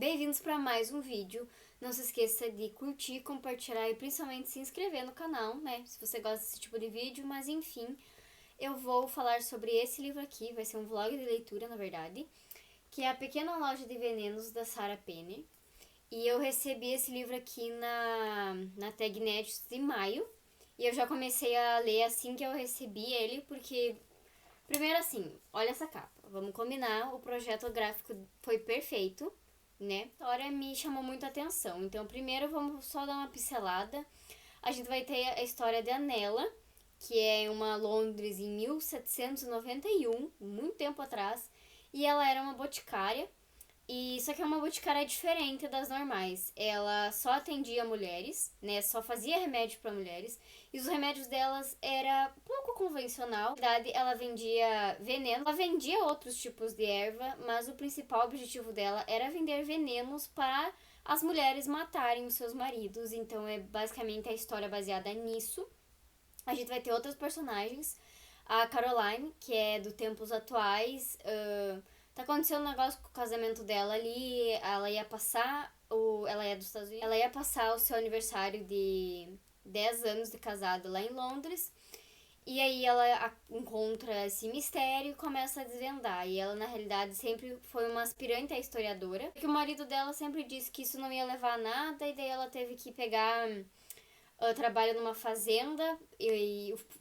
Bem-vindos para mais um vídeo. Não se esqueça de curtir, compartilhar e principalmente se inscrever no canal, né? Se você gosta desse tipo de vídeo, mas enfim, eu vou falar sobre esse livro aqui, vai ser um vlog de leitura, na verdade, que é A Pequena Loja de Venenos, da Sarah Penner. E eu recebi esse livro aqui na Tag Inéditos de maio, e eu já comecei a ler assim que eu recebi ele, porque primeiro assim, olha essa capa, vamos combinar, o projeto gráfico foi perfeito, né? A história me chamou muito a atenção, então primeiro vamos só dar uma pincelada. A gente vai ter a história de Anela, que é uma Londres em 1791, muito tempo atrás, e ela era uma boticária. E só que é uma boticária diferente das normais. Ela só atendia mulheres, né? Só fazia remédio para mulheres. E os remédios delas era pouco convencional. Na verdade, ela vendia veneno. Ela vendia outros tipos de erva, mas o principal objetivo dela era vender venenos para as mulheres matarem os seus maridos. Então é basicamente a história baseada nisso. A gente vai ter outros personagens. A Caroline, que é do Tempos Atuais. Tá acontecendo um negócio com o casamento dela ali. Ela ia passar. Ela é dos Estados Unidos. Ela ia passar o seu aniversário de 10 anos de casada lá em Londres. E aí ela encontra esse mistério e começa a desvendar. E ela, na realidade, sempre foi uma aspirante a historiadora. Que o marido dela sempre disse que isso não ia levar a nada. E daí ela teve que pegar trabalho numa fazenda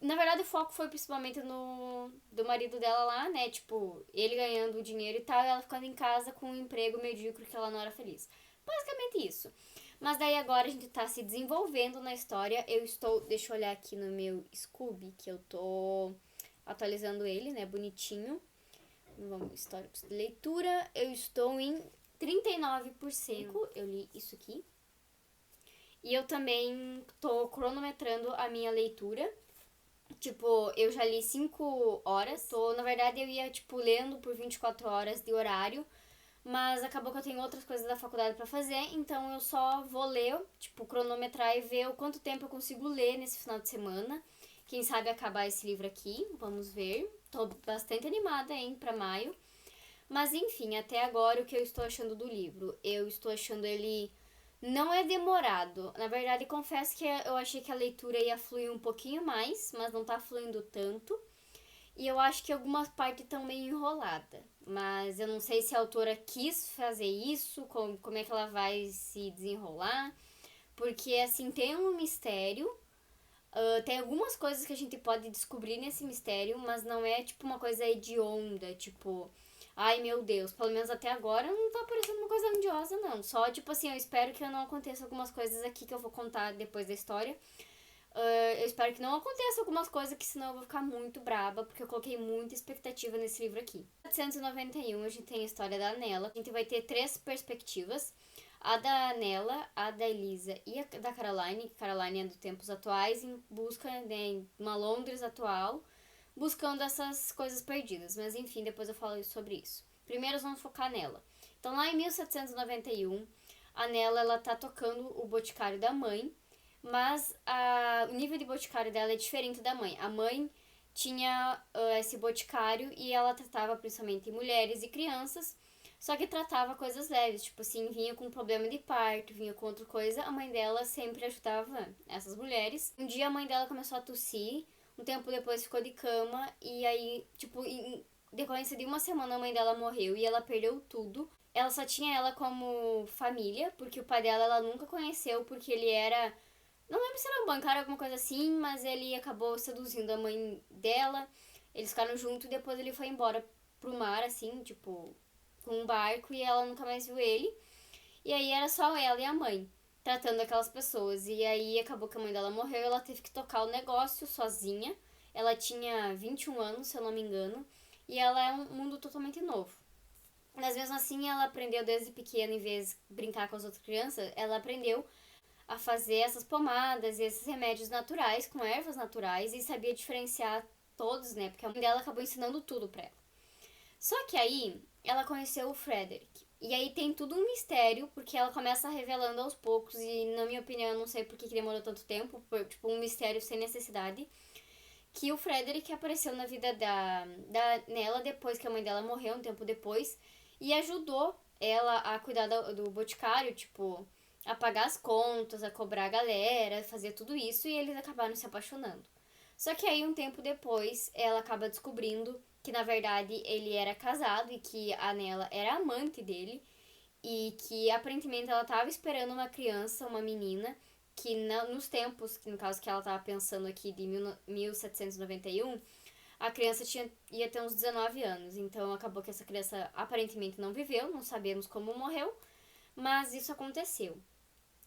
na verdade o foco foi principalmente no do marido dela lá, né, tipo, ele ganhando dinheiro e tal, e ela ficando em casa com um emprego medíocre que ela não era feliz. Basicamente isso. Mas daí agora a gente tá se desenvolvendo na história. Deixa eu olhar aqui no meu Scooby, que eu tô atualizando ele, né, bonitinho. Vamos, históricos de leitura. Eu estou em 39%. Eu li isso aqui. E eu também tô cronometrando a minha leitura. Tipo, eu já li 5 horas. Na verdade, eu ia, tipo, lendo por 24 horas de horário. Mas acabou que eu tenho outras coisas da faculdade pra fazer. Então eu só vou ler, tipo, cronometrar e ver o quanto tempo eu consigo ler nesse final de semana. Quem sabe acabar esse livro aqui. Vamos ver. Tô bastante animada, hein, pra maio. Mas enfim, até agora o que eu estou achando do livro? Eu estou achando ele... Não é demorado. Na verdade, confesso que eu achei que a leitura ia fluir um pouquinho mais, mas não tá fluindo tanto. E eu acho que algumas partes estão meio enroladas. Mas eu não sei se a autora quis fazer isso, como é que ela vai se desenrolar. Porque, assim, tem um mistério. Tem algumas coisas que a gente pode descobrir nesse mistério, mas não é, tipo, uma coisa hedionda, tipo... Ai, meu Deus, pelo menos até agora não tá parecendo uma coisa grandiosa, não. Só, tipo assim, eu espero que não aconteça algumas coisas aqui que eu vou contar depois da história. Eu espero que não aconteça algumas coisas que senão eu vou ficar muito braba, porque eu coloquei muita expectativa nesse livro aqui. Em 791 a gente tem a história da Nella. A gente vai ter 3 perspectivas. A da Nella, a da Elisa e a da Caroline. Caroline é do Tempos Atuais, em busca de uma Londres atual, buscando essas coisas perdidas. Mas enfim, depois eu falo sobre isso. Primeiro vamos focar nela. Então lá em 1791, a Nella, ela tá tocando o Boticário da mãe, mas o nível de boticário dela é diferente da mãe. A mãe tinha esse boticário e ela tratava principalmente mulheres e crianças, só que tratava coisas leves, tipo assim, vinha com problema de parto, vinha com outra coisa, a mãe dela sempre ajudava essas mulheres. Um dia a mãe dela começou a tossir, um tempo depois ficou de cama, e aí, tipo, em decorrência de uma semana a mãe dela morreu e ela perdeu tudo. Ela só tinha ela como família, porque o pai dela ela nunca conheceu, porque ele era... Não lembro se era um bancário ou alguma coisa assim, mas ele acabou seduzindo a mãe dela. Eles ficaram juntos e depois ele foi embora pro mar, assim, tipo, com um barco, e ela nunca mais viu ele. E aí era só ela e a mãe tratando aquelas pessoas. E aí acabou que a mãe dela morreu e ela teve que tocar o negócio sozinha. Ela tinha 21 anos, se eu não me engano, e ela é um mundo totalmente novo. Mas mesmo assim ela aprendeu desde pequena, em vez de brincar com as outras crianças, ela aprendeu a fazer essas pomadas e esses remédios naturais, com ervas naturais, e sabia diferenciar todos, né? Porque a mãe dela acabou ensinando tudo pra ela. Só que aí, ela conheceu o Frederick. E aí tem tudo um mistério, porque ela começa revelando aos poucos, e na minha opinião, eu não sei por que demorou tanto tempo, tipo, um mistério sem necessidade, que o Frederick apareceu na vida da Nella depois que a mãe dela morreu, um tempo depois, e ajudou ela a cuidar do boticário, tipo, a pagar as contas, a cobrar a galera, fazer tudo isso, e eles acabaram se apaixonando. Só que aí, um tempo depois, ela acaba descobrindo que, na verdade, ele era casado e que a Nela era amante dele, e que aparentemente ela estava esperando uma criança, uma menina, que nos tempos, que no caso que ela estava pensando aqui de 1791, a criança ia ter uns 19 anos. Então acabou que essa criança aparentemente não viveu, não sabemos como morreu, mas isso aconteceu.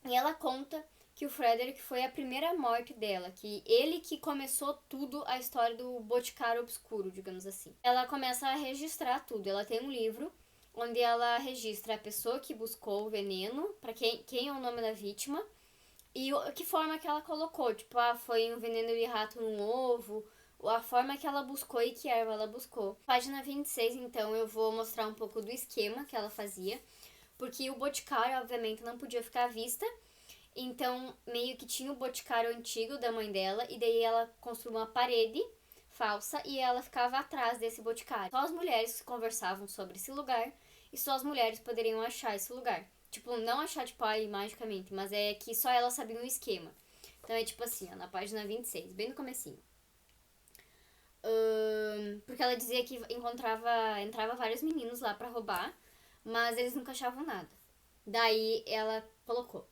E ela conta que o Frederick foi a primeira morte dela, que ele que começou tudo a história do Boticário Obscuro, digamos assim. Ela começa a registrar tudo. Ela tem um livro onde ela registra a pessoa que buscou o veneno, para quem é o nome da vítima, e que forma que ela colocou. Tipo, foi um veneno de rato num ovo, a forma que ela buscou e que erva ela buscou. Página 26, então, eu vou mostrar um pouco do esquema que ela fazia, porque o boticário, obviamente, não podia ficar à vista, então meio que tinha o boticário antigo da mãe dela, e daí ela construiu uma parede falsa e ela ficava atrás desse boticário. Só as mulheres conversavam sobre esse lugar e só as mulheres poderiam achar esse lugar. Tipo, não achar tipo aí magicamente, mas é que só ela sabia o esquema. Então é tipo assim, ó, na página 26, bem no comecinho. Porque ela dizia que entrava vários meninos lá pra roubar, mas eles nunca achavam nada. Daí ela colocou: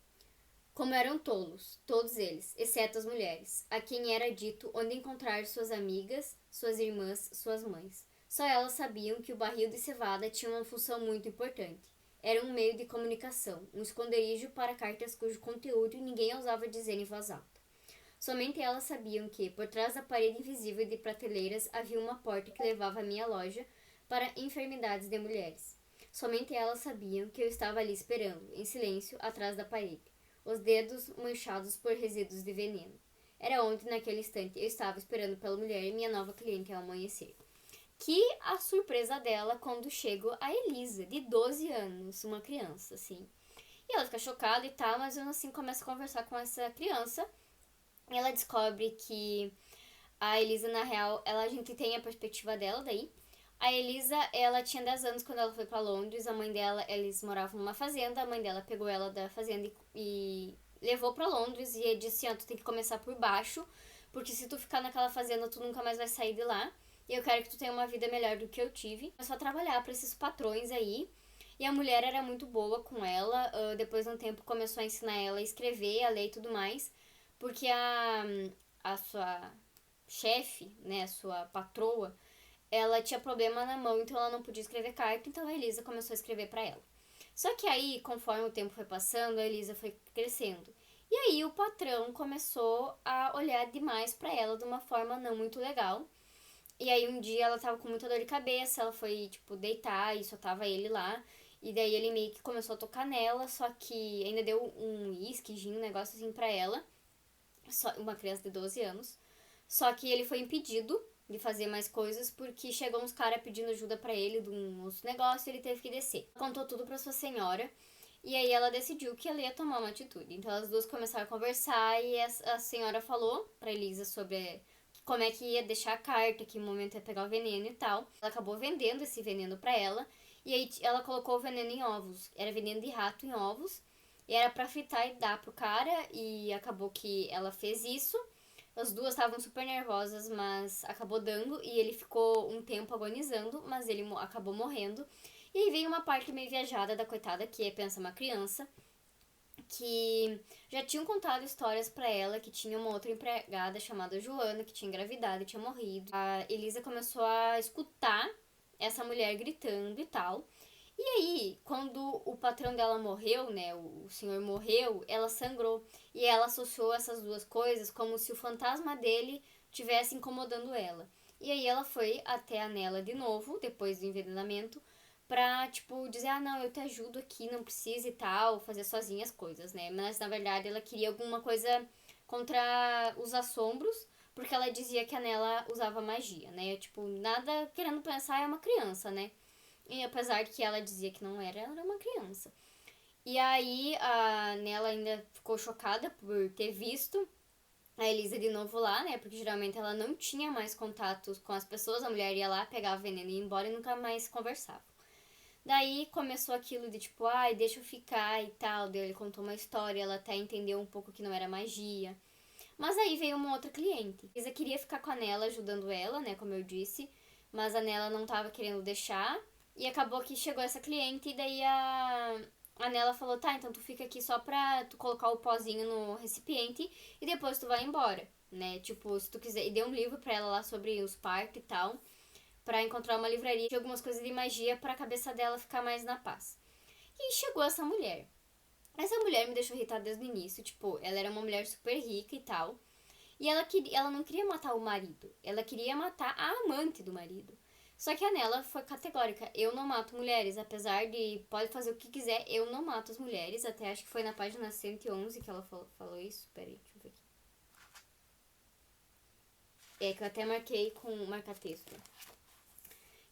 como eram tolos, todos eles, exceto as mulheres, a quem era dito onde encontrar suas amigas, suas irmãs, suas mães. Só elas sabiam que o barril de cevada tinha uma função muito importante. Era um meio de comunicação, um esconderijo para cartas cujo conteúdo ninguém ousava dizer em voz alta. Somente elas sabiam que, por trás da parede invisível de prateleiras, havia uma porta que levava à minha loja para enfermidades de mulheres. Somente elas sabiam que eu estava ali esperando, em silêncio, atrás da parede, os dedos manchados por resíduos de veneno. Era onde, naquele instante, eu estava esperando pela mulher, minha nova cliente, ao amanhecer. Que a surpresa dela quando chego a Elisa, de 12 anos, uma criança, assim. E ela fica chocada e tal, mas eu, assim, começo a conversar com essa criança. E ela descobre que a Elisa, na real, a gente tem a perspectiva dela daí. A Elisa, ela tinha 10 anos quando ela foi pra Londres. A mãe dela, eles moravam numa fazenda. A mãe dela pegou ela da fazenda e levou pra Londres. E disse, tu tem que começar por baixo, porque se tu ficar naquela fazenda, tu nunca mais vai sair de lá. E eu quero que tu tenha uma vida melhor do que eu tive. Começou a trabalhar pra esses patrões aí. E a mulher era muito boa com ela. Depois de um tempo, começou a ensinar ela a escrever, a ler e tudo mais. Porque a sua chefe, né, a sua patroa, ela tinha problema na mão, então ela não podia escrever carta, então a Elisa começou a escrever para ela. Só que aí, conforme o tempo foi passando, a Elisa foi crescendo. E aí o patrão começou a olhar demais para ela de uma forma não muito legal. E aí um dia ela tava com muita dor de cabeça, ela foi, tipo, deitar e só tava ele lá. E daí ele meio que começou a tocar nela, só que ainda deu um uísque, um negócio assim pra ela. Só uma criança de 12 anos. Só que ele foi impedido de fazer mais coisas porque chegou uns caras pedindo ajuda para ele de um outro negócio e ele teve que descer. Contou tudo para sua senhora e aí ela decidiu que ela ia tomar uma atitude. Então as duas começaram a conversar e a senhora falou para Elisa sobre como é que ia deixar a carta, que momento ia pegar o veneno e tal. Ela acabou vendendo esse veneno para ela e aí ela colocou o veneno em ovos. Era veneno de rato em ovos. E era pra fritar e dar pro cara, e acabou que ela fez isso. As duas estavam super nervosas, mas acabou dando, e ele ficou um tempo agonizando, mas ele acabou morrendo. E aí veio uma parte meio viajada da coitada, que é, pensa, uma criança, que já tinham contado histórias pra ela, que tinha uma outra empregada chamada Joana, que tinha engravidado e tinha morrido. A Elisa começou a escutar essa mulher gritando e tal. E aí, quando o patrão dela morreu, né, o senhor morreu, ela sangrou. E ela associou essas duas coisas como se o fantasma dele estivesse incomodando ela. E aí ela foi até a Nela de novo, depois do envenenamento, pra, tipo, dizer, não, eu te ajudo aqui, não precisa e tal, fazer sozinha as coisas, né? Mas, na verdade, ela queria alguma coisa contra os assombros, porque ela dizia que a Nela usava magia, né? Tipo, nada querendo pensar, é uma criança, né? E apesar de que ela dizia que não era, ela era uma criança. E aí a Nela ainda ficou chocada por ter visto a Elisa de novo lá, né? Porque geralmente ela não tinha mais contatos com as pessoas. A mulher ia lá, pegava veneno e ia embora e nunca mais conversava. Daí começou aquilo de tipo, ai, deixa eu ficar e tal. Daí ele contou uma história, ela até entendeu um pouco que não era magia. Mas aí veio uma outra cliente. Isa queria ficar com a Nela ajudando ela, né, como eu disse, mas a Nela não tava querendo deixar. E acabou que chegou essa cliente e daí a Nela falou, tá, então tu fica aqui só pra tu colocar o pozinho no recipiente e depois tu vai embora, né? Tipo, se tu quiser. E deu um livro pra ela lá sobre os partos e tal, pra encontrar uma livraria de algumas coisas de magia pra cabeça dela ficar mais na paz. E chegou essa mulher. Essa mulher me deixou irritada desde o início, tipo, ela era uma mulher super rica e tal. E ela não queria matar o marido, ela queria matar a amante do marido. Só que a Nela foi categórica, eu não mato mulheres, apesar de pode fazer o que quiser, eu não mato as mulheres. Até acho que foi na página 111 que ela falou isso. Peraí, deixa eu ver aqui. É que eu até marquei com marca-texto.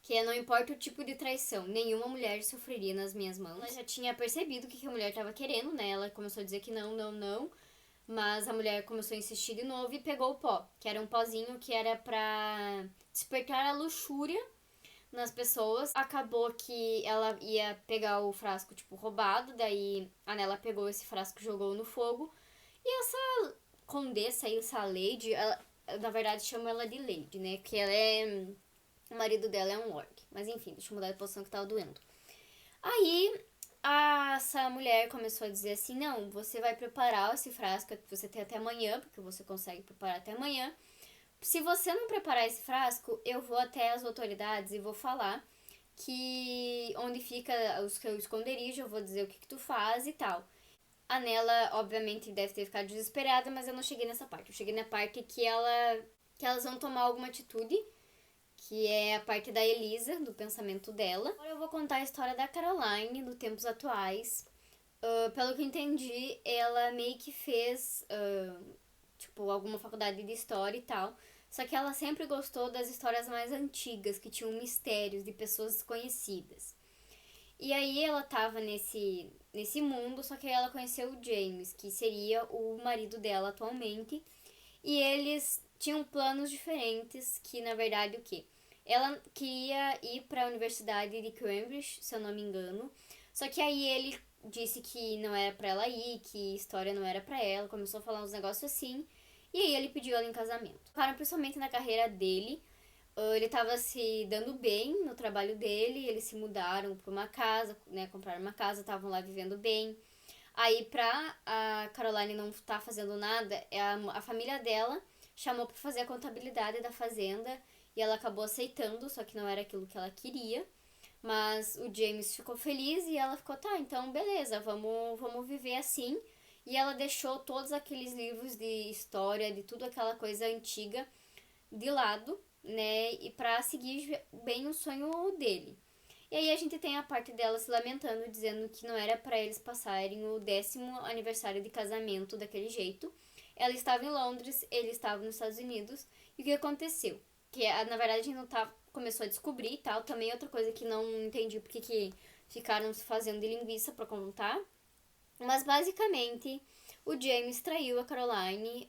Que é, não importa o tipo de traição, nenhuma mulher sofreria nas minhas mãos. Ela já tinha percebido o que a mulher estava querendo, né? Ela começou a dizer que não, não, não. Mas a mulher começou a insistir de novo e pegou o pó, que era um pozinho que era pra despertar a luxúria nas pessoas. Acabou que ela ia pegar o frasco, tipo, roubado, daí a Nela pegou esse frasco e jogou no fogo. E essa condessa aí, essa lady, ela, na verdade chama ela de lady, né? Que ela é... O marido dela é um lord. Mas enfim, deixa eu mudar de posição que tava doendo. Aí essa mulher começou a dizer assim, não, você vai preparar esse frasco que você tem até amanhã, porque você consegue preparar até amanhã. Se você não preparar esse frasco, eu vou até as autoridades e vou falar que onde fica o seu esconderijo, eu vou dizer o que tu faz e tal. A Nela, obviamente, deve ter ficado desesperada, mas eu não cheguei nessa parte. Eu cheguei na parte que elas vão tomar alguma atitude, que é a parte da Elisa, do pensamento dela. Agora eu vou contar a história da Caroline, nos tempos atuais. Pelo que eu entendi, ela meio que fez, tipo, alguma faculdade de história e tal. Só que ela sempre gostou das histórias mais antigas, que tinham mistérios de pessoas desconhecidas. E aí ela tava nesse mundo, só que aí ela conheceu o James, que seria o marido dela atualmente. E eles tinham planos diferentes, que na verdade o quê? Ela queria ir para a Universidade de Cambridge, se eu não me engano. Só que aí ele disse que não era para ela ir, que história não era para ela, começou a falar uns negócios assim. E aí ele pediu ela em casamento. Claro, principalmente na carreira dele. Ele tava se dando bem no trabalho dele, eles se mudaram para uma casa, né, compraram uma casa, estavam lá vivendo bem. Aí, pra a Caroline não estar fazendo nada, a família dela chamou pra fazer a contabilidade da fazenda e ela acabou aceitando, só que não era aquilo que ela queria. Mas o James ficou feliz e ela ficou, tá, então beleza, vamos viver assim. E ela deixou todos aqueles livros de história, de tudo aquela coisa antiga de lado, né, e pra seguir bem o sonho dele. E aí a gente tem a parte dela se lamentando, dizendo que não era para eles passarem o 10º aniversário de casamento daquele jeito. Ela estava em Londres, ele estava nos Estados Unidos. E o que aconteceu? Que na verdade a gente não tá, começou a descobrir e tal. Também outra coisa que não entendi porque que ficaram se fazendo de linguiça pra contar. Mas basicamente o James traiu a Caroline.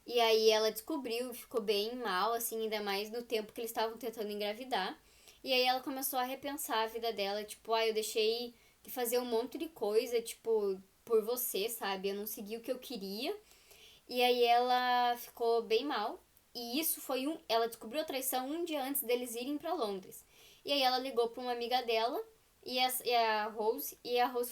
E aí ela descobriu, ficou bem mal, assim, ainda mais no tempo que eles estavam tentando engravidar. E aí ela começou a repensar a vida dela, tipo, eu deixei de fazer um monte de coisa, tipo, por você, sabe? Eu não segui o que eu queria. E aí ela ficou bem mal. E isso foi ela descobriu a traição um dia antes deles irem pra Londres. E aí ela ligou pra uma amiga dela e a Rose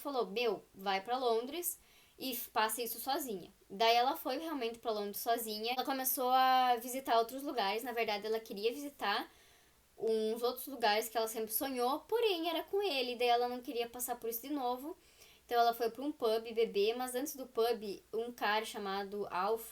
falou: "Meu, vai pra Londres e passa isso sozinha". Daí ela foi realmente pra Londres sozinha. Ela começou a visitar outros lugares, na verdade ela queria visitar uns outros lugares que ela sempre sonhou, porém era com ele, daí ela não queria passar por isso de novo. Então ela foi para um pub beber, mas antes do pub, um cara chamado Alf,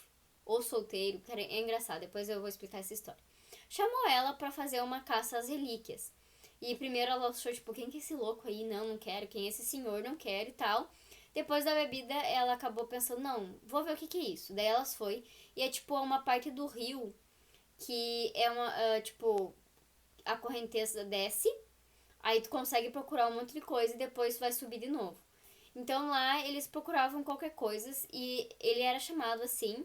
ou solteiro, cara, é engraçado, depois eu vou explicar essa história. Chamou ela para fazer uma caça às relíquias. E primeiro ela achou, tipo, quem que é esse louco aí? Não, não quero. Quem é esse senhor? Não quero e tal. Depois da bebida, ela acabou pensando, não, vou ver o que que é isso. Daí elas foi. E é, tipo, uma parte do rio que é uma, tipo, a correnteza desce, aí tu consegue procurar um monte de coisa e depois vai subir de novo. Então lá eles procuravam qualquer coisa e ele era chamado assim,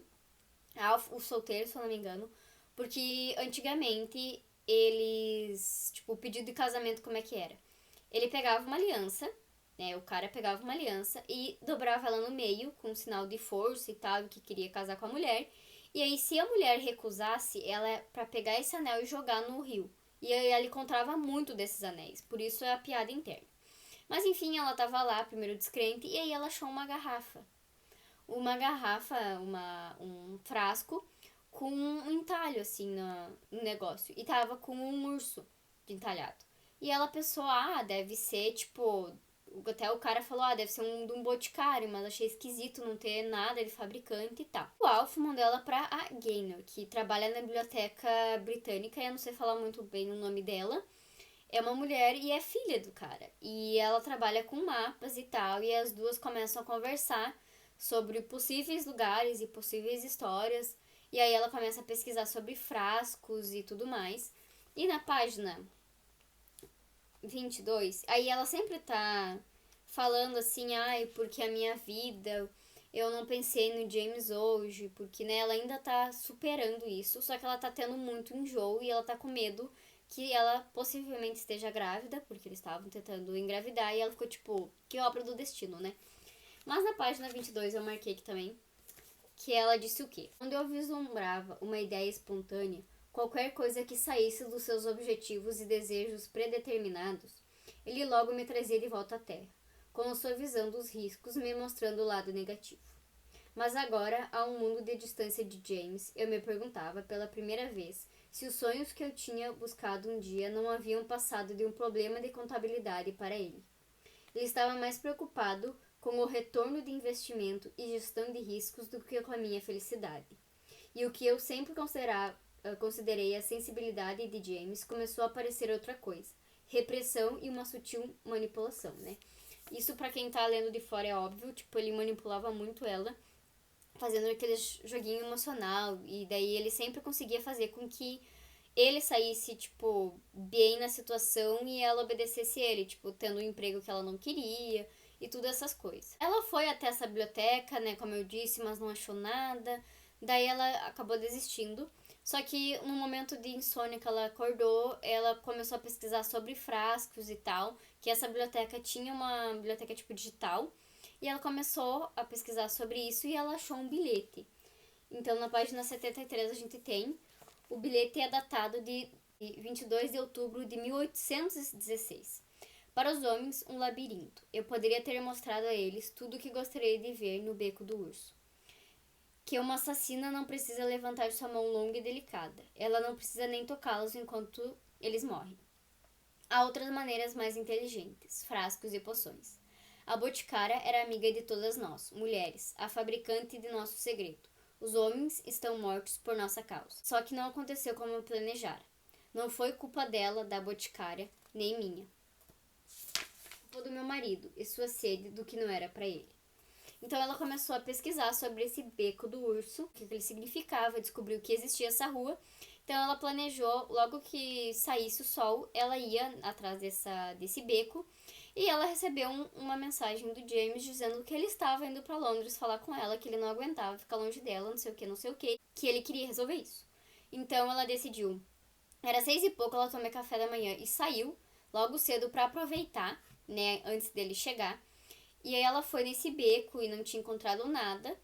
o solteiro, se eu não me engano, porque antigamente eles, tipo, o pedido de casamento como é que era? Ele pegava uma aliança, né? O cara pegava uma aliança e dobrava ela no meio, com um sinal de força e tal, que queria casar com a mulher. E aí, se a mulher recusasse, ela é pra pegar esse anel e jogar no rio. E aí ela encontrava muito desses anéis, por isso é a piada interna. Mas enfim, ela tava lá, primeiro descrente, e aí ela achou uma garrafa. Uma garrafa, um frasco com um entalho assim no negócio. E tava com um urso entalhado. E ela pensou, deve ser tipo. Até o cara falou, deve ser de um boticário, mas achei esquisito não ter nada de fabricante e tal. O Alf mandou ela pra a Gaynor, que trabalha na biblioteca britânica, e eu não sei falar muito bem o nome dela. É uma mulher e é filha do cara. E ela trabalha com mapas e tal, e as duas começam a conversar sobre possíveis lugares e possíveis histórias. E aí ela começa a pesquisar sobre frascos e tudo mais. E na página 22, aí ela sempre tá falando assim, porque a minha vida, eu não pensei no James hoje, porque né, ela ainda tá superando isso, só que ela tá tendo muito enjoo e ela tá com medo que ela possivelmente esteja grávida, porque eles estavam tentando engravidar e ela ficou tipo, que obra do destino, né? Mas na página 22 eu marquei aqui também que ela disse o quê? Quando eu vislumbrava uma ideia espontânea, qualquer coisa que saísse dos seus objetivos e desejos predeterminados, ele logo me trazia de volta à Terra, como suavizando os riscos, me mostrando o lado negativo. Mas agora, a um mundo de distância de James, eu me perguntava, pela primeira vez, se os sonhos que eu tinha buscado um dia não haviam passado de um problema de contabilidade para ele. Ele estava mais preocupado com o retorno de investimento e gestão de riscos do que com a minha felicidade. E o que eu sempre considerei a sensibilidade de James começou a parecer outra coisa: repressão e uma sutil manipulação, né? Isso para quem tá lendo de fora é óbvio, tipo, ele manipulava muito ela, fazendo aquele joguinho emocional, e daí ele sempre conseguia fazer com que ele saísse, tipo, bem na situação e ela obedecesse ele, tipo, tendo um emprego que ela não queria e tudo essas coisas. Ela foi até essa biblioteca, né, como eu disse, mas não achou nada. Daí ela acabou desistindo. Só que no momento de insônia que ela acordou, ela começou a pesquisar sobre frascos e tal, que essa biblioteca tinha uma biblioteca tipo digital, e ela começou a pesquisar sobre isso e ela achou um bilhete. Então na página 73 a gente tem o bilhete é datado de 22 de outubro de 1816. Para os homens, um labirinto. Eu poderia ter mostrado a eles tudo o que gostaria de ver no beco do urso. Que uma assassina não precisa levantar sua mão longa e delicada. Ela não precisa nem tocá-los enquanto eles morrem. Há outras maneiras mais inteligentes, frascos e poções. A boticária era amiga de todas nós, mulheres, a fabricante de nosso segredo. Os homens estão mortos por nossa causa. Só que não aconteceu como eu planejara. Não foi culpa dela, da boticária, nem minha. Culpa do meu marido e sua sede do que não era para ele. Então ela começou a pesquisar sobre esse beco do urso, o que ele significava, descobriu que existia essa rua. Então ela planejou, logo que saísse o sol, ela ia atrás desse beco. E ela recebeu uma mensagem do James dizendo que ele estava indo para Londres falar com ela, que ele não aguentava ficar longe dela, não sei o que ele queria resolver isso. Então ela decidiu. Era 6 e pouco, ela tomou café da manhã e saiu logo cedo para aproveitar, né, antes dele chegar. E aí ela foi nesse beco e não tinha encontrado nada,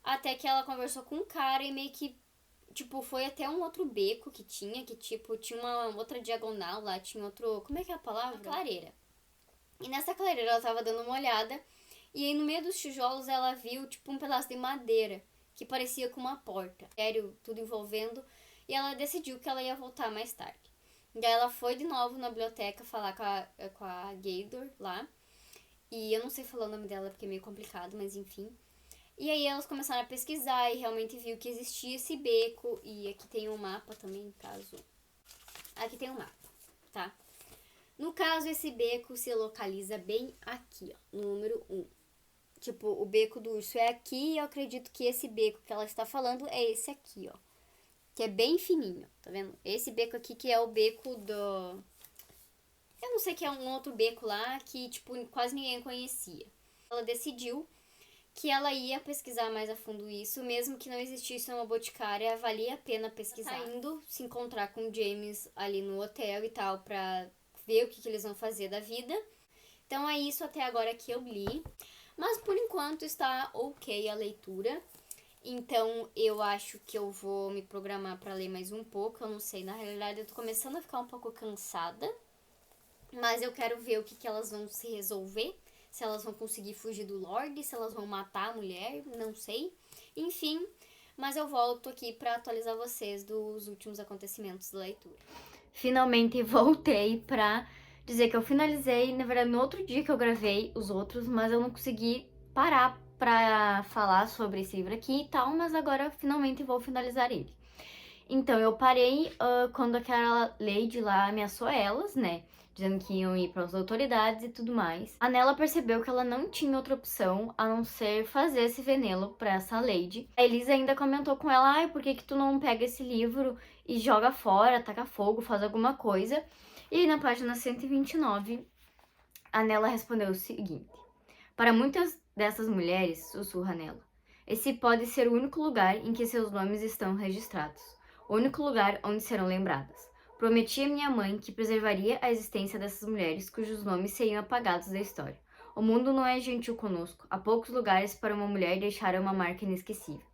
até que ela conversou com um cara e meio que, tipo, foi até um outro beco que tinha, tipo, tinha uma outra diagonal lá, tinha outro, como é que é a palavra? Uma clareira. E nessa clareira ela tava dando uma olhada, e aí no meio dos tijolos ela viu, tipo, um pedaço de madeira, que parecia com uma porta. Sério, tudo envolvendo, e ela decidiu que ela ia voltar mais tarde. Daí ela foi de novo na biblioteca falar com a Gaydor lá, e eu não sei falar o nome dela porque é meio complicado, mas enfim. E aí elas começaram a pesquisar e realmente viu que existia esse beco, e aqui tem um mapa também, caso... Aqui tem um mapa, tá? No caso, esse beco se localiza bem aqui, ó, no número 1. Tipo, o beco do urso é aqui e eu acredito que esse beco que ela está falando é esse aqui, ó. Que é bem fininho, tá vendo? Esse beco aqui que é o beco do... Eu não sei, que é um outro beco lá que, tipo, quase ninguém conhecia. Ela decidiu que ela ia pesquisar mais a fundo isso, mesmo que não existisse uma boticária, valia a pena pesquisar. Ela tá indo se encontrar com o James ali no hotel e tal, pra ver o que eles vão fazer da vida. Então é isso até agora que eu li. Mas por enquanto está ok a leitura. Então eu acho que eu vou me programar para ler mais um pouco. Eu não sei, na realidade eu tô começando a ficar um pouco cansada. Mas eu quero ver o que elas vão se resolver. Se elas vão conseguir fugir do Lorde, se elas vão matar a mulher, não sei. Enfim, mas eu volto aqui para atualizar vocês dos últimos acontecimentos da leitura. Finalmente voltei pra dizer que eu finalizei, na verdade, no outro dia que eu gravei os outros, mas eu não consegui parar pra falar sobre esse livro aqui e tal, mas agora finalmente vou finalizar ele. Então, eu parei quando aquela lady lá ameaçou elas, né? Dizendo que iam ir para as autoridades e tudo mais. A Nella percebeu que ela não tinha outra opção a não ser fazer esse veneno para essa lady. A Elisa ainda comentou com ela: ai, por que tu não pega esse livro e joga fora, taca fogo, faz alguma coisa? E aí, na página 129, a Nella respondeu o seguinte: para muitas dessas mulheres, sussurra Nella, esse pode ser o único lugar em que seus nomes estão registrados. O único lugar onde serão lembradas. Prometi a minha mãe que preservaria a existência dessas mulheres cujos nomes seriam apagados da história. O mundo não é gentil conosco. Há poucos lugares para uma mulher deixar uma marca inesquecível.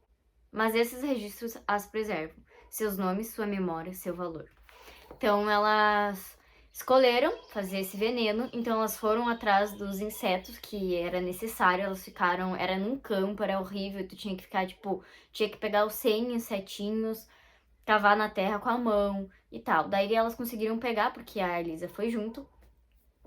Mas esses registros as preservam. Seus nomes, sua memória, seu valor. Então elas escolheram fazer esse veneno, então elas foram atrás dos insetos que era necessário, elas ficaram, era num campo, era horrível, tu tinha que ficar, tipo, tinha que pegar os 100 insetinhos, cavar na terra com a mão e tal. Daí elas conseguiram pegar, porque a Elisa foi junto,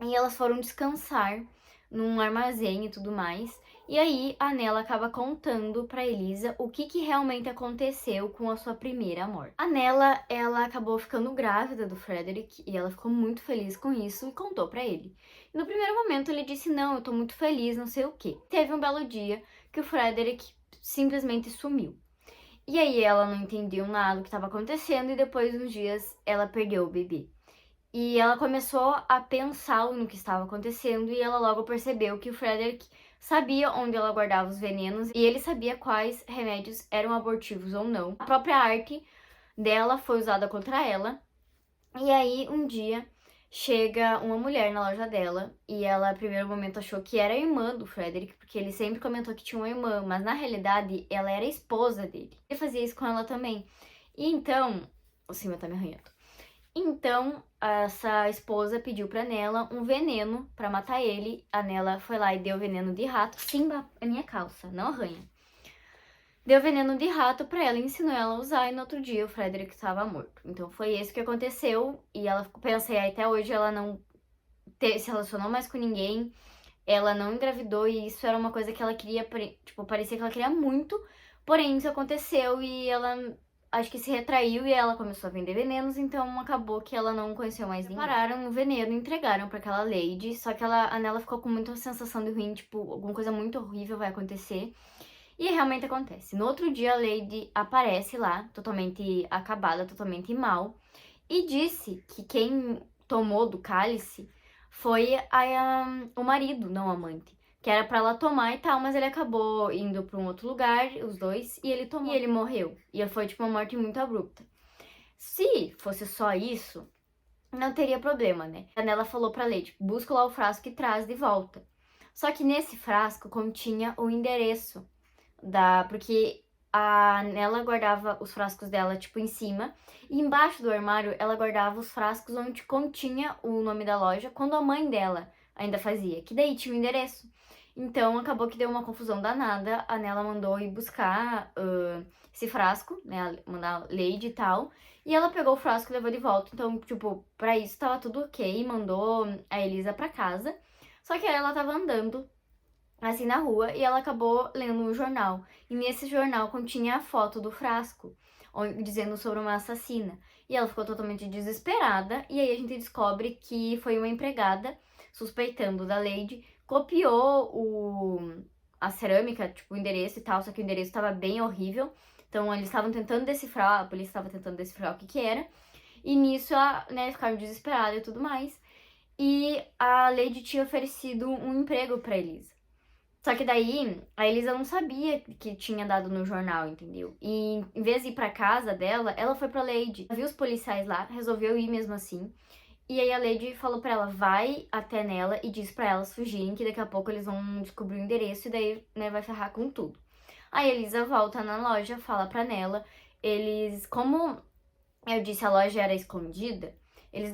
e elas foram descansar num armazém e tudo mais. E aí a Nella acaba contando pra Elisa o que realmente aconteceu com a sua primeira morte. A Nella, ela acabou ficando grávida do Frederick e ela ficou muito feliz com isso e contou pra ele. E no primeiro momento ele disse: não, eu tô muito feliz, não sei o quê. Teve um belo dia que o Frederick simplesmente sumiu. E aí ela não entendeu nada do que estava acontecendo e depois de uns dias ela perdeu o bebê. E ela começou a pensar no que estava acontecendo e ela logo percebeu que o Frederick sabia onde ela guardava os venenos e ele sabia quais remédios eram abortivos ou não. A própria arte dela foi usada contra ela. E aí, um dia, chega uma mulher na loja dela e ela, no primeiro momento, achou que era a irmã do Frederick, porque ele sempre comentou que tinha uma irmã, mas na realidade ela era a esposa dele. Ele fazia isso com ela também. E então, o Simba tá me arranhando. Então, essa esposa pediu pra Nella um veneno pra matar ele. A Nella foi lá e deu veneno de rato. Simba, é minha calça, não arranha. Deu veneno de rato pra ela, ensinou ela a usar, e no outro dia o Frederick estava morto. Então foi isso que aconteceu, e ela pensei, até hoje ela não se relacionou mais com ninguém, ela não engravidou, e isso era uma coisa que ela queria, tipo, parecia que ela queria muito, porém isso aconteceu e ela acho que se retraiu e ela começou a vender venenos, então acabou que ela não conheceu mais ninguém. Pararam o veneno e entregaram pra aquela lady, só que a Nella ficou com muita sensação de ruim, tipo, alguma coisa muito horrível vai acontecer. E realmente acontece. No outro dia, a Lady aparece lá, totalmente acabada, totalmente mal, e disse que quem tomou do cálice foi o marido, não o amante. Que era pra ela tomar e tal, mas ele acabou indo pra um outro lugar, os dois, e ele tomou. E ele morreu. E foi, tipo, uma morte muito abrupta. Se fosse só isso, não teria problema, né? A Nella falou pra Lady: busca lá o frasco e traz de volta. Só que nesse frasco continha o endereço porque a Nella guardava os frascos dela, tipo, em cima. E embaixo do armário, ela guardava os frascos onde continha o nome da loja, quando a mãe dela ainda fazia. Que daí tinha o endereço. Então, acabou que deu uma confusão danada. A Nella mandou ir buscar esse frasco, né? Mandar a Lady e tal. E ela pegou o frasco e levou de volta. Então, tipo, pra isso tava tudo ok. Mandou a Elisa pra casa. Só que aí ela tava andando assim na rua, e ela acabou lendo um jornal. E nesse jornal continha a foto do frasco, dizendo sobre uma assassina. E ela ficou totalmente desesperada, e aí a gente descobre que foi uma empregada, suspeitando da Lady, copiou a cerâmica, tipo, o endereço e tal, só que o endereço estava bem horrível. Então eles estavam tentando decifrar, a polícia estava tentando decifrar o que era. E nisso, né, ficaram desesperados e tudo mais. E a Lady tinha oferecido um emprego pra Elisa. Só que daí, a Elisa não sabia que tinha dado no jornal, entendeu? E em vez de ir pra casa dela, ela foi pra Lady. Viu os policiais lá, resolveu ir mesmo assim. E aí a Lady falou pra ela, vai até nela e diz pra elas fugirem, que daqui a pouco eles vão descobrir o endereço e daí, né, vai ferrar com tudo. Aí a Elisa volta na loja, fala pra Nella, eles, como eu disse, a loja era escondida, eles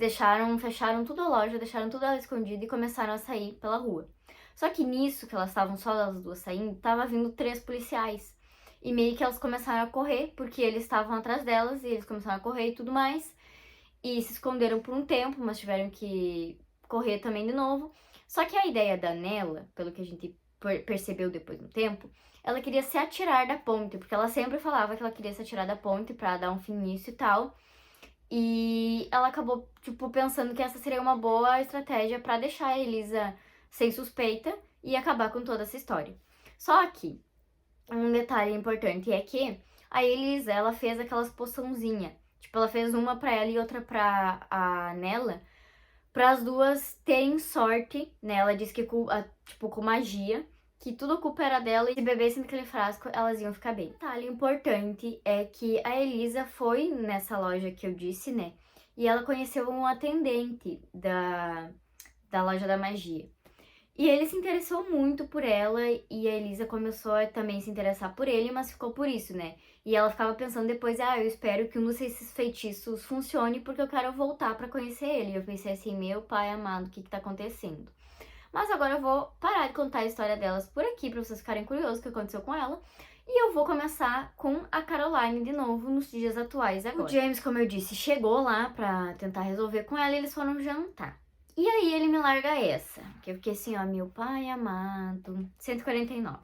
fecharam tudo a loja, deixaram tudo ela escondida e começaram a sair pela rua. Só que nisso, que elas estavam só as duas saindo, tava vindo 3 policiais. E meio que elas começaram a correr, porque eles estavam atrás delas, e eles começaram a correr e tudo mais. E se esconderam por um tempo, mas tiveram que correr também de novo. Só que a ideia da Nella, pelo que a gente percebeu depois do tempo, ela queria se atirar da ponte, porque ela sempre falava que ela queria se atirar da ponte pra dar um fim nisso e tal. E ela acabou, tipo, pensando que essa seria uma boa estratégia pra deixar a Elisa sem suspeita e acabar com toda essa história. Só que um detalhe importante é que a Elisa, ela fez aquelas poçãozinha. Tipo, ela fez uma pra ela e outra pra a Nella, para as duas terem sorte, né? Ela disse que, tipo, com magia, que tudo a culpa era dela e se bebessem naquele frasco, elas iam ficar bem. Detalhe importante é que a Elisa foi nessa loja que eu disse, né? E ela conheceu um atendente da loja da magia. E ele se interessou muito por ela e a Elisa começou a também se interessar por ele, mas ficou por isso, né? E ela ficava pensando depois, eu espero que um desses feitiços funcione porque eu quero voltar pra conhecer ele. E eu pensei assim, meu pai amado, o que tá acontecendo? Mas agora eu vou parar de contar a história delas por aqui pra vocês ficarem curiosos o que aconteceu com ela. E eu vou começar com a Caroline de novo nos dias atuais agora. O James, como eu disse, chegou lá pra tentar resolver com ela e eles foram jantar. E aí ele me larga essa, que eu fiquei assim, ó, meu pai amado, 149.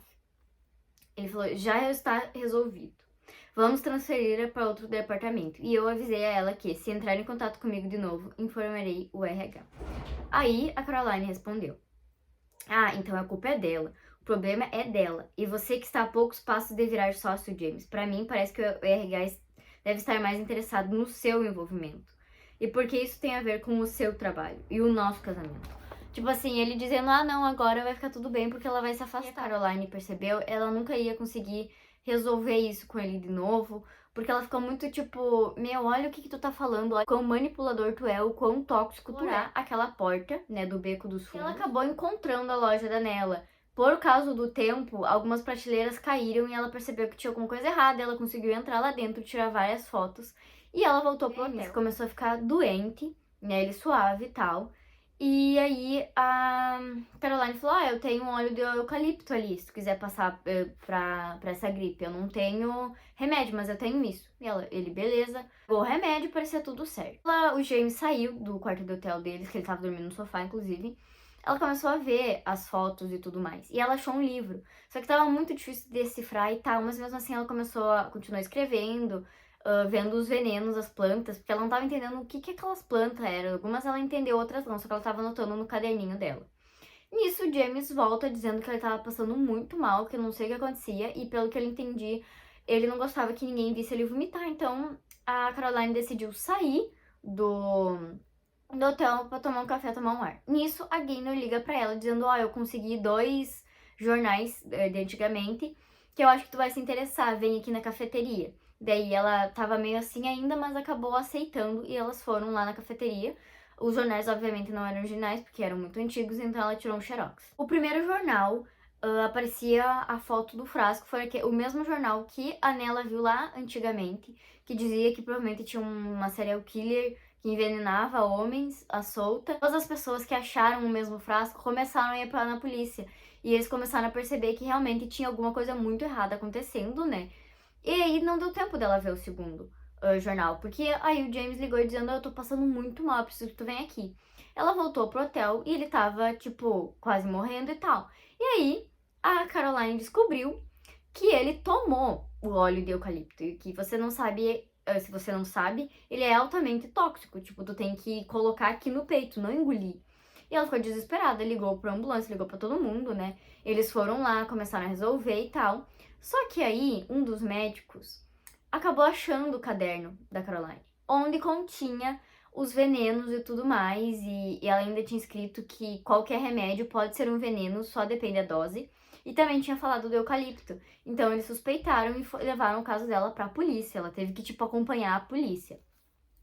Ele falou, já está resolvido. Vamos transferir para outro departamento. E eu avisei a ela que, se entrar em contato comigo de novo, informarei o RH. Aí a Caroline respondeu, então a culpa é dela. O problema é dela. E você que está a poucos passos de virar sócio, James. Para mim, parece que o RH deve estar mais interessado no seu envolvimento. E porque isso tem a ver com o seu trabalho e o nosso casamento. Tipo assim, ele dizendo, não, agora vai ficar tudo bem porque ela vai se afastar. E a Caroline percebeu, ela nunca ia conseguir resolver isso com ele de novo, porque ela ficou muito tipo, meu, olha o que tu tá falando, olha quão manipulador tu é, o quão tóxico tu é. Aquela porta, né, do Beco dos Fundos. E ela acabou encontrando a loja da Nella. Por causa do tempo, algumas prateleiras caíram e ela percebeu que tinha alguma coisa errada, ela conseguiu entrar lá dentro, tirar várias fotos. E ela voltou pro hotel. Começou a ficar doente, né? Ele suave e tal. E aí a Caroline falou, eu tenho um óleo de eucalipto ali, se tu quiser passar pra essa gripe. Eu não tenho remédio, mas eu tenho isso. E ele, beleza. O remédio, parecia tudo certo. O James saiu do quarto do hotel deles, que ele tava dormindo no sofá, inclusive. Ela começou a ver as fotos e tudo mais. E ela achou um livro. Só que tava muito difícil de decifrar e tal, mas mesmo assim ela começou a continuar escrevendo, vendo os venenos, as plantas, porque ela não tava entendendo o que aquelas plantas eram. Algumas ela entendeu, outras não, só que ela tava anotando no caderninho dela. Nisso, o James volta dizendo que ele tava passando muito mal, que eu não sei o que acontecia, e pelo que eu entendi, ele não gostava que ninguém visse ele vomitar. Então, a Caroline decidiu sair do hotel pra tomar um café, tomar um ar. Nisso, a Gaynor liga pra ela, dizendo, eu consegui 2 jornais de antigamente, que eu acho que tu vai se interessar, vem aqui na cafeteria. Daí ela tava meio assim ainda, mas acabou aceitando e elas foram lá na cafeteria. Os jornais, obviamente, não eram originais, porque eram muito antigos, então ela tirou um xerox. O primeiro jornal aparecia a foto do frasco, foi o mesmo jornal que a Nella viu lá antigamente, que dizia que provavelmente tinha uma serial killer que envenenava homens à solta. Todas as pessoas que acharam o mesmo frasco começaram a ir na polícia. E eles começaram a perceber que realmente tinha alguma coisa muito errada acontecendo, né? E aí não deu tempo dela ver o segundo jornal, porque aí o James ligou dizendo, eu tô passando muito mal, preciso que tu venha aqui. Ela voltou pro hotel e ele tava, tipo, quase morrendo e tal. E aí a Caroline descobriu que ele tomou o óleo de eucalipto e que você não sabe, se você não sabe, ele é altamente tóxico, tipo, tu tem que colocar aqui no peito, não engolir. E ela ficou desesperada, ligou pra ambulância, ligou pra todo mundo, né? Eles foram lá, começaram a resolver e tal. Só que aí, um dos médicos acabou achando o caderno da Caroline, onde continha os venenos e tudo mais, e ela ainda tinha escrito que qualquer remédio pode ser um veneno, só depende da dose, e também tinha falado do eucalipto. Então eles suspeitaram e levaram o caso dela pra polícia, ela teve que, tipo, acompanhar a polícia.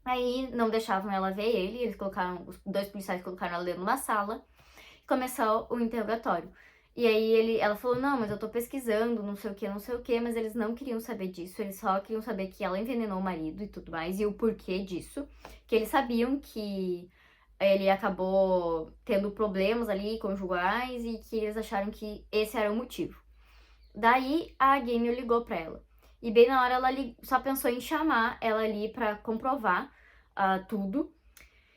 Aí não deixavam ela ver ele, eles colocaram, os 2 policiais colocaram ela dentro de uma sala e começou o interrogatório. E aí ela falou, não, mas eu tô pesquisando, não sei o que, não sei o que, mas eles não queriam saber disso, eles só queriam saber que ela envenenou o marido e tudo mais, e o porquê disso, que eles sabiam que ele acabou tendo problemas ali conjugais e que eles acharam que esse era o motivo. Daí a Gaynor ligou pra ela. E bem na hora ela só pensou em chamar ela ali pra comprovar tudo.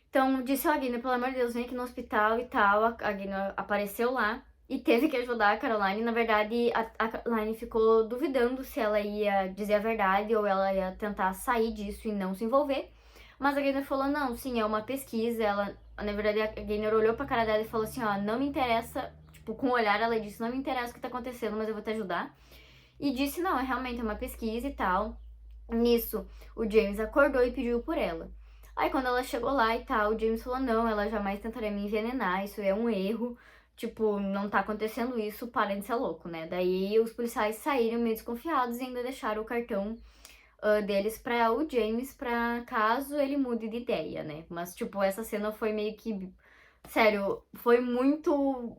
Então disse, ó, Gaynor, pelo amor de Deus, vem aqui no hospital e tal. A Gaynor apareceu lá e teve que ajudar a Caroline. Na verdade, a Caroline ficou duvidando se ela ia dizer a verdade ou ela ia tentar sair disso e não se envolver. Mas a Gaynor falou, não, sim, é uma pesquisa. Ela, na verdade, a Gaynor olhou pra cara dela e falou assim, ó, não me interessa. Tipo, com o olhar ela disse, não me interessa o que tá acontecendo, mas eu vou te ajudar. E disse, não, é realmente uma pesquisa e tal. Nisso, o James acordou e pediu por ela. Aí quando ela chegou lá e tal, o James falou, não, ela jamais tentaria me envenenar, isso é um erro. Tipo, não tá acontecendo isso, parem de ser louco, né? Daí os policiais saíram meio desconfiados e ainda deixaram o cartão deles pra o James, pra caso ele mude de ideia, né? Mas, tipo, essa cena foi meio que... Sério, foi muito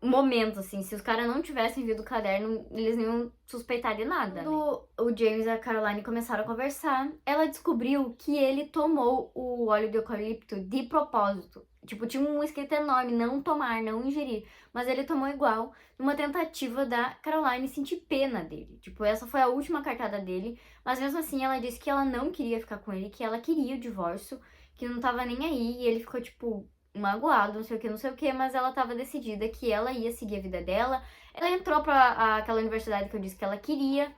momento, assim. Se os caras não tivessem visto o caderno, eles não iam suspeitar de nada, né? Quando o James e a Caroline começaram a conversar, ela descobriu que ele tomou o óleo de eucalipto de propósito. Tipo, tinha um escrito enorme, não tomar, não ingerir. Mas ele tomou igual, numa tentativa da Caroline sentir pena dele. Tipo, essa foi a última cartada dele. Mas mesmo assim, ela disse que ela não queria ficar com ele, que ela queria o divórcio, que não tava nem aí. E ele ficou, tipo, magoado, não sei o que, mas ela tava decidida que ela ia seguir a vida dela. Ela entrou pra aquela universidade que eu disse que ela queria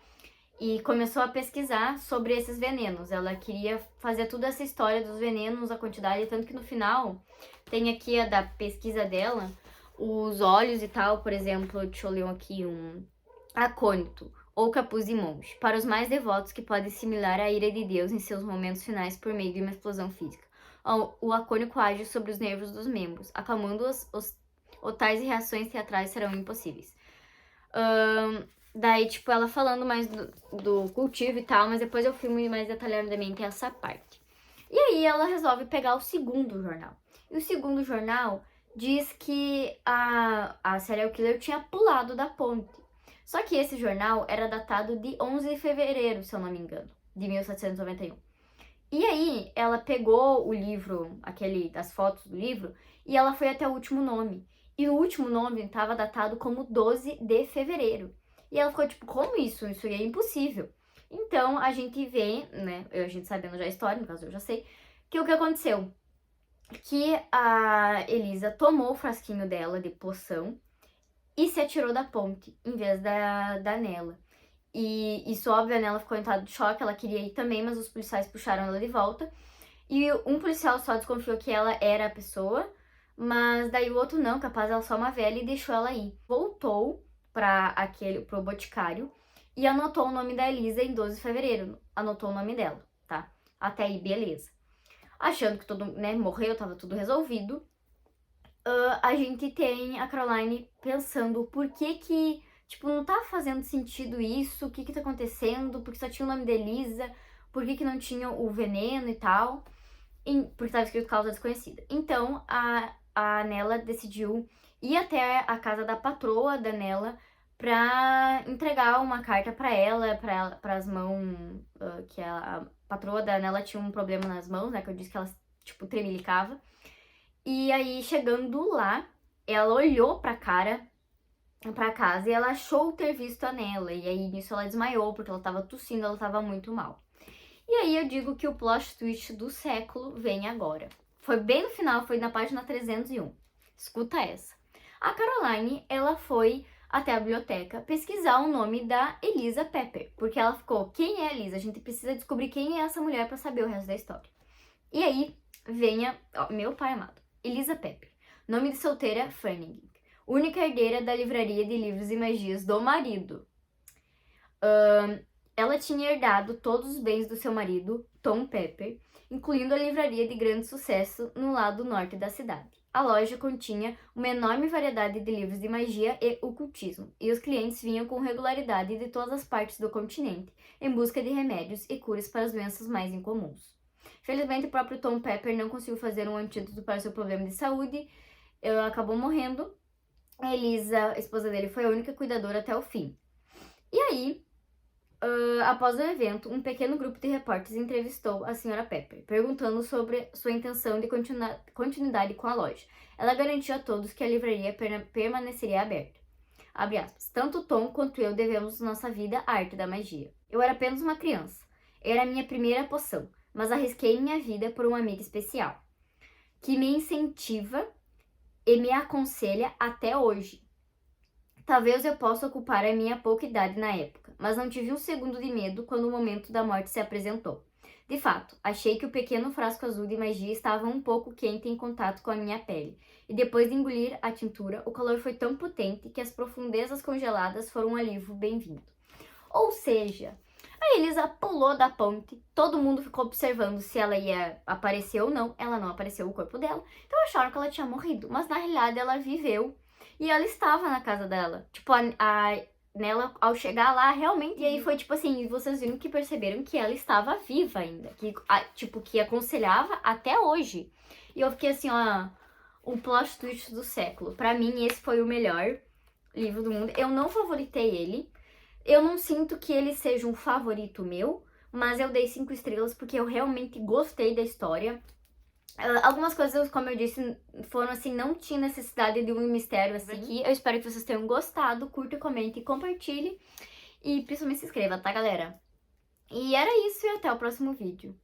e começou a pesquisar sobre esses venenos. Ela queria fazer toda essa história dos venenos, a quantidade, tanto que no final tem aqui a da pesquisa dela, os óleos e tal, por exemplo, deixa eu ler aqui um acônito ou capuz de monge, para os mais devotos que pode assimilar a ira de Deus em seus momentos finais por meio de uma explosão física. O acônico age sobre os nervos dos membros, acalmando-os, ou tais reações teatrais serão impossíveis. Daí, tipo, ela falando mais do cultivo e tal, mas depois eu filmo mais detalhadamente essa parte. E aí ela resolve pegar o segundo jornal. E o segundo jornal diz que a serial killer tinha pulado da ponte. Só que esse jornal era datado de 11 de fevereiro, se eu não me engano, de 1791. E aí, ela pegou o livro, aquele das fotos do livro, e ela foi até o último nome. E o último nome estava datado como 12 de fevereiro. E ela ficou tipo, como isso? Isso aí é impossível. Então, a gente vê, né, a gente sabendo já a história, no caso eu já sei, que o que aconteceu? Que a Elisa tomou o frasquinho dela de poção e se atirou da ponte, em vez da Nella. E isso, óbvio, a Nella ficou em estado de choque, ela queria ir também, mas os policiais puxaram ela de volta. E um policial só desconfiou que ela era a pessoa, mas daí o outro não, capaz ela só uma velha, e deixou ela ir. Voltou pro boticário e anotou o nome da Elisa em 12 de fevereiro. Anotou o nome dela, tá? Até aí, beleza. Achando que todo, né, morreu, tava tudo resolvido. A gente tem a Caroline pensando por que tipo, não tá fazendo sentido isso, o que tá acontecendo, porque só tinha o nome da Elisa, por que não tinha o veneno e tal, porque tava escrito causa desconhecida. Então, a Nella decidiu ir até a casa da patroa da Nella pra entregar uma carta pra ela, pras mãos, que a patroa da Nella tinha um problema nas mãos, né, que eu disse que ela, tipo, tremelicava. E aí, chegando lá, ela olhou pra casa e ela achou ter visto a Nella. E aí, nisso, ela desmaiou, porque ela tava tossindo, ela tava muito mal. E aí, eu digo que o plot twist do século vem agora. Foi bem no final, foi na página 301. Escuta essa. A Caroline, ela foi até a biblioteca pesquisar o nome da Elisa Pepper. Porque ela ficou, quem é a Elisa? A gente precisa descobrir quem é essa mulher pra saber o resto da história. E aí, venha, meu pai amado. Elisa Pepper, nome de solteira Ferning, única herdeira da livraria de livros e magias do marido. Ela tinha herdado todos os bens do seu marido, Tom Pepper, incluindo a livraria de grande sucesso no lado norte da cidade. A loja continha uma enorme variedade de livros de magia e ocultismo, e os clientes vinham com regularidade de todas as partes do continente, em busca de remédios e curas para as doenças mais incomuns. Felizmente, o próprio Tom Pepper não conseguiu fazer um antídoto para seu problema de saúde, ela acabou morrendo. A Elisa, a esposa dele, foi a única cuidadora até o fim. E aí, após o evento, um pequeno grupo de repórteres entrevistou a Sra. Pepper, perguntando sobre sua intenção de continuidade com a loja. Ela garantiu a todos que a livraria permaneceria aberta. Abre aspas. Tanto Tom quanto eu devemos nossa vida à arte da magia. Eu era apenas uma criança. Era a minha primeira poção, mas arrisquei minha vida por uma amiga especial, que me incentiva e me aconselha até hoje. Talvez eu possa ocupar a minha pouca idade na época, mas não tive um segundo de medo quando o momento da morte se apresentou. De fato, achei que o pequeno frasco azul de magia estava um pouco quente em contato com a minha pele, e depois de engolir a tintura, o calor foi tão potente que as profundezas congeladas foram um alívio bem-vindo. Ou seja, a Elisa pulou da ponte, todo mundo ficou observando se ela ia aparecer ou não, ela não apareceu o corpo dela, então acharam que ela tinha morrido, mas na realidade ela viveu e ela estava na casa dela. Tipo, nela, ao chegar lá, realmente, e aí foi tipo assim, vocês viram que perceberam que ela estava viva ainda, que aconselhava até hoje. E eu fiquei assim, ó, o plot twist do século. Pra mim, esse foi o melhor livro do mundo. Eu não favoritei ele, eu não sinto que ele seja um favorito meu, mas eu dei 5 estrelas porque eu realmente gostei da história. Algumas coisas, como eu disse, foram assim, não tinha necessidade de um mistério assim. Aqui, eu espero que vocês tenham gostado. Curta, comente, compartilhe. E principalmente se inscreva, tá, galera? E era isso, e até o próximo vídeo.